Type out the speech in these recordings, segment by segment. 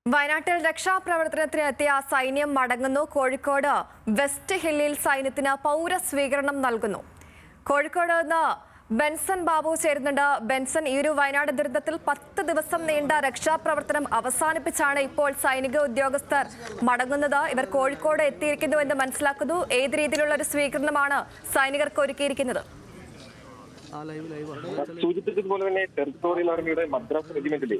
വയനാട്ടിൽ രക്ഷാപ്രവർത്തനത്തിനെത്തിയ സൈന്യം മടങ്ങുന്നു. കോഴിക്കോട് വെസ്റ്റ് ഹില്ലിൽ സൈന്യത്തിന് പൗരസ്വീകരണം നൽകുന്നു. കോഴിക്കോട് നിന്ന് ബെൻസൺ ബാബു ചേരുന്നുണ്ട്. ബെൻസൺ, ഈ ഒരു വയനാട് ദുരന്തത്തിൽ 10 ദിവസം നീണ്ട രക്ഷാപ്രവർത്തനം അവസാനിപ്പിച്ചാണ് ഇപ്പോൾ സൈനിക ഉദ്യോഗസ്ഥർ മടങ്ങുന്നത്. ഇവർ കോഴിക്കോട് എത്തിയിരിക്കുന്നു എന്ന് മനസ്സിലാക്കുന്നു. ഏത് രീതിയിലുള്ള ഒരു സ്വീകരണമാണ് സൈനികർക്ക് ഒരുക്കിയിരിക്കുന്നത്? സൂചിപ്പിച്ചതുപോലെ തന്നെ ടെറിട്ടോറിയൽ ആർമിയുടെ മദ്രാസ് റെജിമെന്റിലെ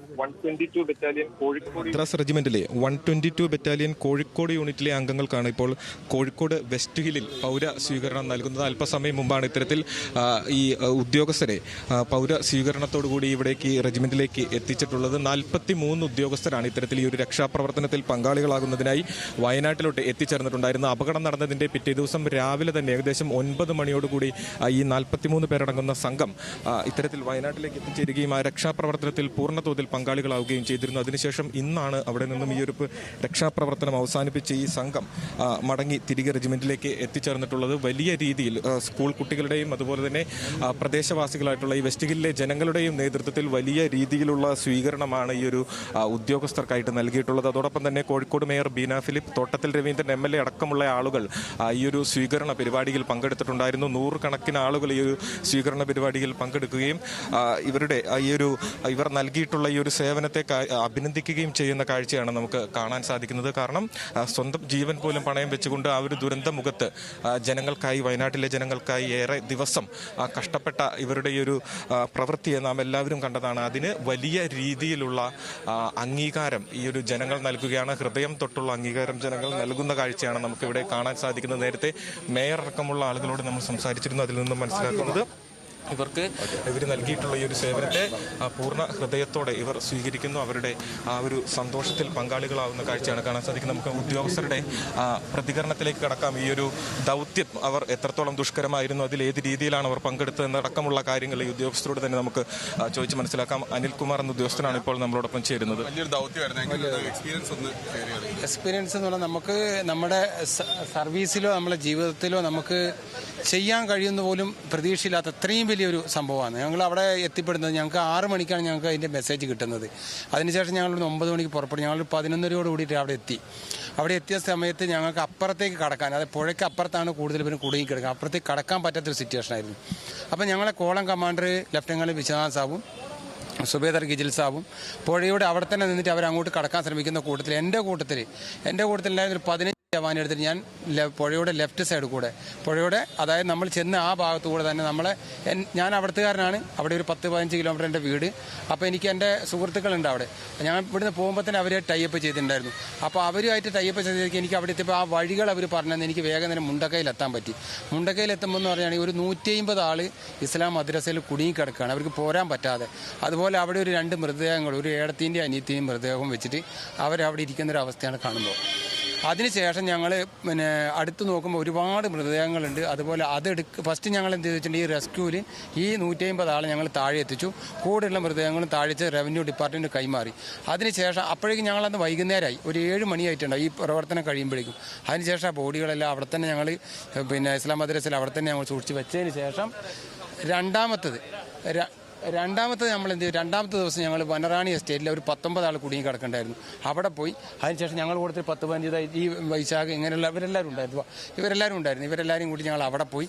122 ബറ്റാലിയൻ കോഴിക്കോട് യൂണിറ്റിലെ അംഗങ്ങൾക്കാണ് ഇപ്പോൾ കോഴിക്കോട് വെസ്റ്റ് ഹില്ലിൽ പൗര സ്വീകരണം നൽകുന്നത്. അല്പസമയം മുമ്പാണ് ഇത്തരത്തിൽ ഈ ഉദ്യോഗസ്ഥരെ പൗര സ്വീകരണത്തോടുകൂടി ഇവിടേക്ക് റെജിമെന്റിലേക്ക് എത്തിച്ചിട്ടുള്ളത്. 43 ഉദ്യോഗസ്ഥരാണ് ഇത്തരത്തിൽ ഈ ഒരു രക്ഷാപ്രവർത്തനത്തിൽ പങ്കാളികളാകുന്നതിനായി വയനാട്ടിലോട്ട് എത്തിച്ചേർന്നിട്ടുണ്ടായിരുന്നു. അപകടം നടന്നതിന്റെ പിറ്റേ ദിവസം രാവിലെ തന്നെ ഏകദേശം 9 മണിയോടുകൂടി ഈ 43 പേരടങ്ങുന്ന സംഘം ഇത്തരത്തിൽ വയനാട്ടിലേക്ക് എത്തിച്ചേരുകയും ആ രക്ഷാപ്രവർത്തനത്തിൽ പൂർണ്ണതോതിൽ പങ്കാളികളാവുകയും ചെയ്തിരുന്നു. അതിനുശേഷം ഇന്നാണ് അവിടെ നിന്നും ഈ ഒരു രക്ഷാപ്രവർത്തനം അവസാനിപ്പിച്ച് ഈ സംഘം മടങ്ങി തിരികെ റെജിമെന്റിലേക്ക് എത്തിച്ചേർന്നിട്ടുള്ളത്. വലിയ രീതിയിൽ സ്കൂൾ കുട്ടികളുടെയും അതുപോലെ തന്നെ പ്രദേശവാസികളായിട്ടുള്ള ഈ വെസ്റ്റ് ഹില്ലിലെ ജനങ്ങളുടെയും നേതൃത്വത്തിൽ വലിയ രീതിയിലുള്ള സ്വീകരണമാണ് ഈ ഒരു ഉദ്യോഗസ്ഥർക്കായിട്ട് നൽകിയിട്ടുള്ളത്. അതോടൊപ്പം തന്നെ Kozhikode mayor Beena Philip, Thottathil Raveendran MLA അടക്കമുള്ള ആളുകൾ ഈ ഒരു സ്വീകരണ പരിപാടിയിൽ പങ്കെടുത്തിട്ടുണ്ടായിരുന്നു. 100 കണക്കിന് ആളുകൾ ഈ ഒരു സ്വീകരണ പരിപാടിയിൽ പങ്കെടുക്കുകയും ഇവർ നൽകിയിട്ടുള്ള ഈ ഒരു സേവനത്തെ അഭിനന്ദിക്കുകയും ചെയ്യുന്ന കാഴ്ചയാണ് നമുക്ക് കാണാൻ സാധിക്കുന്നത്. കാരണം സ്വന്തം ജീവൻ പോലും പണയം വെച്ചുകൊണ്ട് ആ ഒരു ദുരന്തമുഖത്ത് ജനങ്ങൾക്കായി, വയനാട്ടിലെ ജനങ്ങൾക്കായി ഏറെ ദിവസം കഷ്ടപ്പെട്ട ഇവരുടെ ഈ ഒരു പ്രവൃത്തിയെ നാം എല്ലാവരും കണ്ടതാണ്. അതിന് വലിയ രീതിയിലുള്ള അംഗീകാരം ഈ ഒരു ജനങ്ങൾ നൽകുകയാണ്. ഹൃദയം തൊട്ടുള്ള അംഗീകാരം ജനങ്ങൾ നൽകുന്ന കാഴ്ചയാണ് നമുക്കിവിടെ കാണാൻ സാധിക്കുന്നത്. നേരത്തെ മേയർ അടക്കമുള്ള ആളുകളോട് നമ്മൾ സംസാരിച്ചിരുന്നു. അതിൽ നിന്നും മനസ്സിലാക്കുന്നത് ഇവർ നൽകിയിട്ടുള്ള ഈ ഒരു സേവനത്തെ പൂർണ്ണ ഹൃദയത്തോടെ ഇവർ സ്വീകരിക്കുന്നു. അവരുടെ ആ ഒരു സന്തോഷത്തിൽ പങ്കാളികളാവുന്ന കാഴ്ചയാണ് കാണാൻ സാധിക്കുന്നത്. നമുക്ക് ഉദ്യോഗസ്ഥരുടെ പ്രതികരണത്തിലേക്ക് കടക്കാം. ഈ ഒരു ദൗത്യം അവർ എത്രത്തോളം ദുഷ്കരമായിരുന്നു, അതിൽ ഏത് രീതിയിലാണ് അവർ പങ്കെടുത്തതെന്നടക്കമുള്ള കാര്യങ്ങൾ ഈ ഉദ്യോഗസ്ഥരോട് തന്നെ നമുക്ക് ചോദിച്ച് മനസ്സിലാക്കാം. അനിൽകുമാർ എന്ന ഉദ്യോഗസ്ഥനാണ് ഇപ്പോൾ നമ്മളോടൊപ്പം ചേരുന്നത്. എക്സ്പീരിയൻസ് എന്ന് പറഞ്ഞാൽ നമുക്ക് നമ്മുടെ സർവീസിലോ നമ്മുടെ ജീവിതത്തിലോ നമുക്ക് ചെയ്യാൻ കഴിയുന്ന പോലും പ്രതീക്ഷയില്ലാത്ത അത്രയും വലിയൊരു സംഭവമാണ്. ഞങ്ങൾ അവിടെ എത്തിപ്പെടുന്നത് ഞങ്ങൾക്ക് 6 മണിക്കാണ് ഞങ്ങൾക്ക് അതിൻ്റെ മെസ്സേജ് കിട്ടുന്നത്. അതിനുശേഷം ഞങ്ങൾ 9 മണിക്ക് പുറപ്പെടും. ഞങ്ങൾ 11:00 കൂടിയിട്ട് അവിടെ എത്തി. അവിടെ എത്തിയ സമയത്ത് ഞങ്ങൾക്ക് അപ്പുറത്തേക്ക് കടക്കാൻ, അതായത് പുഴയ്ക്ക് അപ്പുറത്താണ് കൂടുതൽ പേരും കുടുങ്ങി കിടക്കുക. അപ്പുറത്തേക്ക് കടക്കാൻ പറ്റാത്തൊരു സിറ്റുവേഷൻ ആയിരുന്നു. അപ്പോൾ ഞങ്ങളെ column commander lieutenant Vishwanath സാബും subedar ഗിജിൽ സാബും പുഴയുടെ അവിടെ തന്നെ നിന്നിട്ട് അവരങ്ങോട്ട് കടക്കാൻ ശ്രമിക്കുന്ന കൂട്ടത്തിൽ എൻ്റെ കൂട്ടത്തിലുണ്ടായിരുന്ന ഒരു 15 ജവാൻ എടുത്തിട്ട് ഞാൻ പുഴയുടെ ലെഫ്റ്റ് സൈഡ് കൂടെ, പുഴയുടെ അതായത് നമ്മൾ ചെന്ന് ആ ഭാഗത്തു കൂടെ തന്നെ ഞാൻ അവിടുത്തുകാരനാണ്. അവിടെ ഒരു 10-15 കിലോമീറ്റർ എൻ്റെ വീട്. അപ്പോൾ എനിക്ക് എൻ്റെ സുഹൃത്തുക്കളുണ്ട് അവിടെ. ഞാൻ ഇവിടുന്ന് പോകുമ്പോൾ തന്നെ അവരെ ടൈപ്പ് ചെയ്തിട്ടുണ്ടായിരുന്നു. അപ്പോൾ അവരുമായിട്ട് ടൈപ്പ് ചെയ്തേക്ക് എനിക്ക് അവിടെ എത്തിയപ്പോൾ ആ വഴികൾ അവർ പറഞ്ഞതെന്ന് എനിക്ക് വേഗം തന്നെ മുണ്ടക്കയിലെത്താൻ പറ്റി. മുണ്ടക്കയിലെത്തുമ്പോൾ എന്ന് പറയുകയാണെങ്കിൽ ഒരു 150 ആൾ ഇസ്ലാം മദ്രസയിൽ കുടുങ്ങിക്കിടക്കുകയാണ്, അവർക്ക് പോരാൻ പറ്റാതെ. അതുപോലെ അവിടെ ഒരു 2 മൃതദേഹങ്ങൾ, ഒരു ഏടത്തിൻ്റെയും അനിയത്തിൻ്റെയും മൃതദേഹവും വെച്ചിട്ട് അവരവിടെ ഇരിക്കുന്നൊരവസ്ഥയാണ് കാണുമ്പോൾ. അതിനുശേഷം ഞങ്ങൾ അടുത്ത് നോക്കുമ്പോൾ ഒരുപാട് മൃതദേഹങ്ങളുണ്ട്. അതുപോലെ ഫസ്റ്റ് ഞങ്ങൾ എന്ത് ചെയ്തിട്ടുണ്ട്, ഈ റെസ്ക്യൂവിൽ ഈ 150 ആളെ ഞങ്ങൾ താഴെ എത്തിച്ചു. കൂടുതലുള്ള മൃതദേഹങ്ങളും താഴെ റവന്യൂ ഡിപ്പാർട്ട്മെൻറ്റ് കൈമാറി. അതിനുശേഷം അപ്പോഴേക്കും ഞങ്ങളന്ന് വൈകുന്നേരമായി, ഒരു 7 മണിയായിട്ടുണ്ടാവും ഈ പ്രവർത്തനം കഴിയുമ്പോഴേക്കും. അതിനുശേഷം ആ ബോഡികളെല്ലാം അവിടെ തന്നെ ഞങ്ങൾ ഇസ്ലാം മദ്രസയിൽ അവിടെ തന്നെ ഞങ്ങൾ സൂക്ഷിച്ച് വെച്ചതിന് ശേഷം രണ്ടാമത്തെ നമ്മൾ എന്ത് ചെയ്യും, രണ്ടാമത്തെ ദിവസം ഞങ്ങൾ വനറാണി എസ്റ്റേറ്റിൽ ഒരു 19 ആൾ കുടുങ്ങി കിടക്കണ്ടായിരുന്നു. അവിടെ പോയി. അതിനുശേഷം ഞങ്ങൾ കൊടുത്ത് 10-15 ഈ വൈശാഖ് ഇങ്ങനെയുള്ള ഇവരെല്ലാവരും ഉണ്ടായിരുന്നു. ഇവരെല്ലാവരും കൂടി ഞങ്ങൾ അവിടെ പോയി.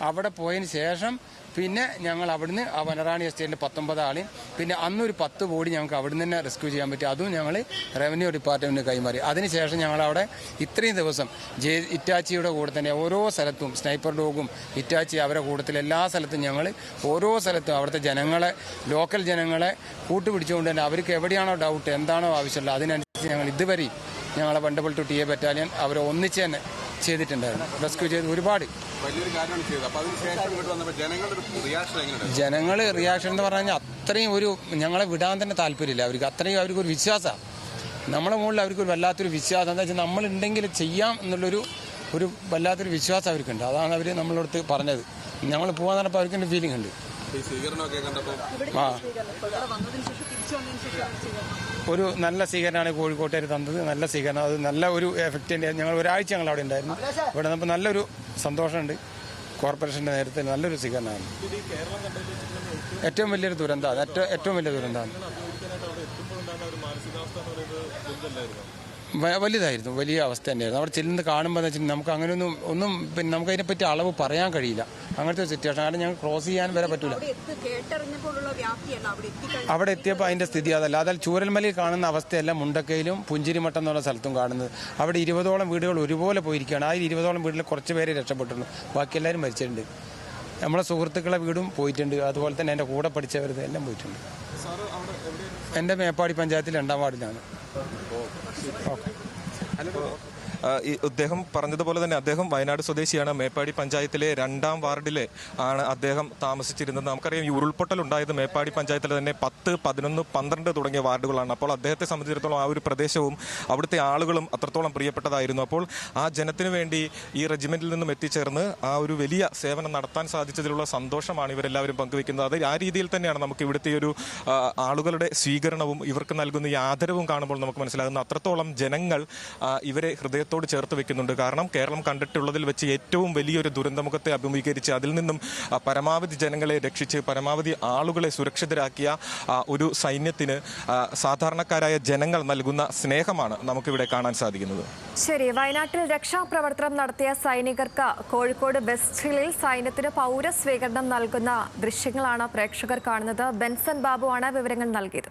അവിടെ പോയതിന് ശേഷം പിന്നെ ഞങ്ങൾ അവിടുന്ന് ആ വനറാണി എസ്റ്റേറ്റിൽ 19 ആളെയും പിന്നെ അന്നൊരു 10 ബോഡി ഞങ്ങൾക്ക് അവിടുന്ന് തന്നെ റെസ്ക്യൂ ചെയ്യാൻ പറ്റി. അതും ഞങ്ങൾ റവന്യൂ ഡിപ്പാർട്ട്മെൻറ്റിന് കൈമാറി. അതിനുശേഷം ഞങ്ങളവിടെ ഇത്രയും ദിവസം ഇറ്റാച്ചിയുടെ കൂടെ തന്നെ ഓരോ സ്ഥലത്തും സ്നൈപ്പർ ഡോഗും ഇറ്റാച്ചി അവരുടെ കൂട്ടത്തിൽ എല്ലാ സ്ഥലത്തും ഞങ്ങൾ ഓരോ സ്ഥലത്തും അവിടുത്തെ ജനങ്ങളെ, ലോക്കൽ ജനങ്ങളെ കൂട്ടുപിടിച്ചുകൊണ്ട് തന്നെ അവർക്ക് എവിടെയാണോ ഡൗട്ട്, എന്താണോ ആവശ്യമുള്ളത് അതിനനുസരിച്ച് ഞങ്ങൾ ഇതുവരെയും ഞങ്ങളെ വണ്ടബിൾ ടു TA ബറ്റാലിയൻ അവരെ ഒന്നിച്ച് തന്നെ ചെയ്തിട്ടുണ്ടായിരുന്നു. റെസ്ക്യൂ ചെയ്ത് ഒരുപാട് ജനങ്ങൾ റിയാക്ഷൻ എന്ന് പറഞ്ഞു കഴിഞ്ഞാൽ അത്രയും ഞങ്ങളെ വിടാൻ തന്നെ താല്പര്യമില്ല അവർക്ക്. അത്രയും അവർക്കൊരു വിശ്വാസമാണ് നമ്മളെ മുകളിൽ. അവർക്കൊരു വല്ലാത്തൊരു വിശ്വാസം, എന്താ വെച്ചാൽ നമ്മളുണ്ടെങ്കിൽ ചെയ്യാം എന്നുള്ളൊരു വല്ലാത്തൊരു വിശ്വാസം അവർക്കുണ്ട്. അതാണ് അവർ നമ്മളടുത്ത് പറഞ്ഞത്. ഞങ്ങൾ പോകാൻ പറഞ്ഞപ്പോൾ അവർക്കൊരു ഫീലിംഗ് ഉണ്ട്. ഒരു നല്ല സ്വീകരണമാണ് കോഴിക്കോട്ടുകാർ തന്നത്. നല്ല സ്വീകരണം, അത് നല്ല ഒരു എഫക്റ്റ് ഉണ്ട്. ഞങ്ങൾ ഒരാഴ്ച ഞങ്ങൾ അവിടെ ഉണ്ടായിരുന്നു. ഇവിടെ നമുക്ക് നല്ലൊരു സന്തോഷമുണ്ട്. കോർപ്പറേഷൻ്റെ നേതൃത്വത്തിൽ നല്ലൊരു സ്വീകരണമാണ്. ഏറ്റവും വലിയൊരു ദുരന്തമാണ്. വലുതായിരുന്നു, വലിയ അവസ്ഥ തന്നെയായിരുന്നു. അവിടെ ചെല്ലുന്നത് കാണുമ്പോൾ എന്ന് വെച്ചിട്ടുണ്ടെങ്കിൽ നമുക്ക് അങ്ങനെയൊന്നും പിന്നെ നമുക്ക് അതിനെപ്പറ്റി അളവ് പറയാൻ കഴിയില്ല. അങ്ങനത്തെ ഒരു സിറ്റുവേഷൻ. കാരണം ഞങ്ങൾ ക്രോസ് ചെയ്യാൻ വരെ പറ്റില്ല. അവിടെ എത്തിയപ്പോൾ അതിൻ്റെ സ്ഥിതി അതല്ല. അതായത് ചൂരൽമലയിൽ കാണുന്ന അവസ്ഥയല്ല മുണ്ടക്കയിലും പുഞ്ചിരിമട്ടം എന്നുള്ള സ്ഥലത്തും കാണുന്നത്. അവിടെ 20ഓളം വീടുകൾ ഒരുപോലെ പോയിരിക്കുകയാണ്. ആ 20ഓളം വീട്ടിൽ കുറച്ച് പേരെ രക്ഷപ്പെട്ടിട്ടുണ്ട്, ബാക്കി എല്ലാവരും മരിച്ചിട്ടുണ്ട്. നമ്മളെ സുഹൃത്തുക്കളെ വീടും പോയിട്ടുണ്ട്, അതുപോലെ തന്നെ എൻ്റെ കൂടെ പഠിച്ചവരുടെ എല്ലാം പോയിട്ടുണ്ട്. എൻ്റെ മേപ്പാടി പഞ്ചായത്തിൽ 2ാം വാർഡിലാണ്. ഓക്കെ. അദ്ദേഹം പറഞ്ഞതുപോലെ തന്നെ അദ്ദേഹം വയനാട് സ്വദേശിയാണ്. മേപ്പാടി പഞ്ചായത്തിലെ 2ാം വാർഡിലെ ആണ് അദ്ദേഹം താമസിച്ചിരുന്നത്. നമുക്കറിയാം ഈ ഉരുൾപൊട്ടൽ ഉണ്ടായത് മേപ്പാടി പഞ്ചായത്തിലെ തന്നെ 10, 11, 12 തുടങ്ങിയ വാർഡുകളാണ്. അപ്പോൾ അദ്ദേഹത്തെ സംബന്ധിച്ചിടത്തോളം ആ ഒരു പ്രദേശവും അവിടുത്തെ ആളുകളും അത്രത്തോളം പ്രിയപ്പെട്ടതായിരുന്നു. അപ്പോൾ ആ ജനത്തിനു വേണ്ടി ഈ റെജിമെന്റിൽ നിന്നും എത്തിച്ചേർന്ന് ആ ഒരു വലിയ സേവനം നടത്താൻ സാധിച്ചതിലുള്ള സന്തോഷമാണ് ഇവരെല്ലാവരും പങ്കുവെക്കുന്നത്. അത് ആ രീതിയിൽ തന്നെയാണ് നമുക്ക് ഇവിടുത്തെ ഒരു ആളുകളുടെ സ്വീകരണവും ഇവർക്ക് നൽകുന്ന ഈ ആദരവും കാണുമ്പോൾ നമുക്ക് മനസ്സിലാകുന്നത്. അത്രത്തോളം ജനങ്ങൾ ഇവരെ ഹൃദയത്തോട് ചേർത്ത് വെക്കുന്നുണ്ട്. കാരണം കേരളം കണ്ടിട്ടുള്ളതിൽ വെച്ച് ഏറ്റവും വലിയൊരു ദുരന്തമുഖത്തെ അഭിമുഖീകരിച്ച് അതിൽ നിന്നും പരമാവധി ജനങ്ങളെ രക്ഷിച്ച് പരമാവധി ആളുകളെ സുരക്ഷിതരാക്കിയ ഒരു സൈന്യത്തിന് സാധാരണക്കാരായ ജനങ്ങൾ നൽകുന്ന സ്നേഹമാണ് നമുക്കിവിടെ കാണാൻ സാധിക്കുന്നത്. ശരി, വയനാട്ടിൽ രക്ഷാപ്രവർത്തനം നടത്തിയ സൈനികർക്ക് കോഴിക്കോട് വെസ്റ്റ് ഹില്ലിൽ സൈന്യത്തിന് പൗരസ്വീകരണം നൽകുന്ന ദൃശ്യങ്ങളാണ് പ്രേക്ഷകർ കാണുന്നത്. ബെൻസൺ ബാബു ആണ് വിവരങ്ങൾ നൽകിയത്.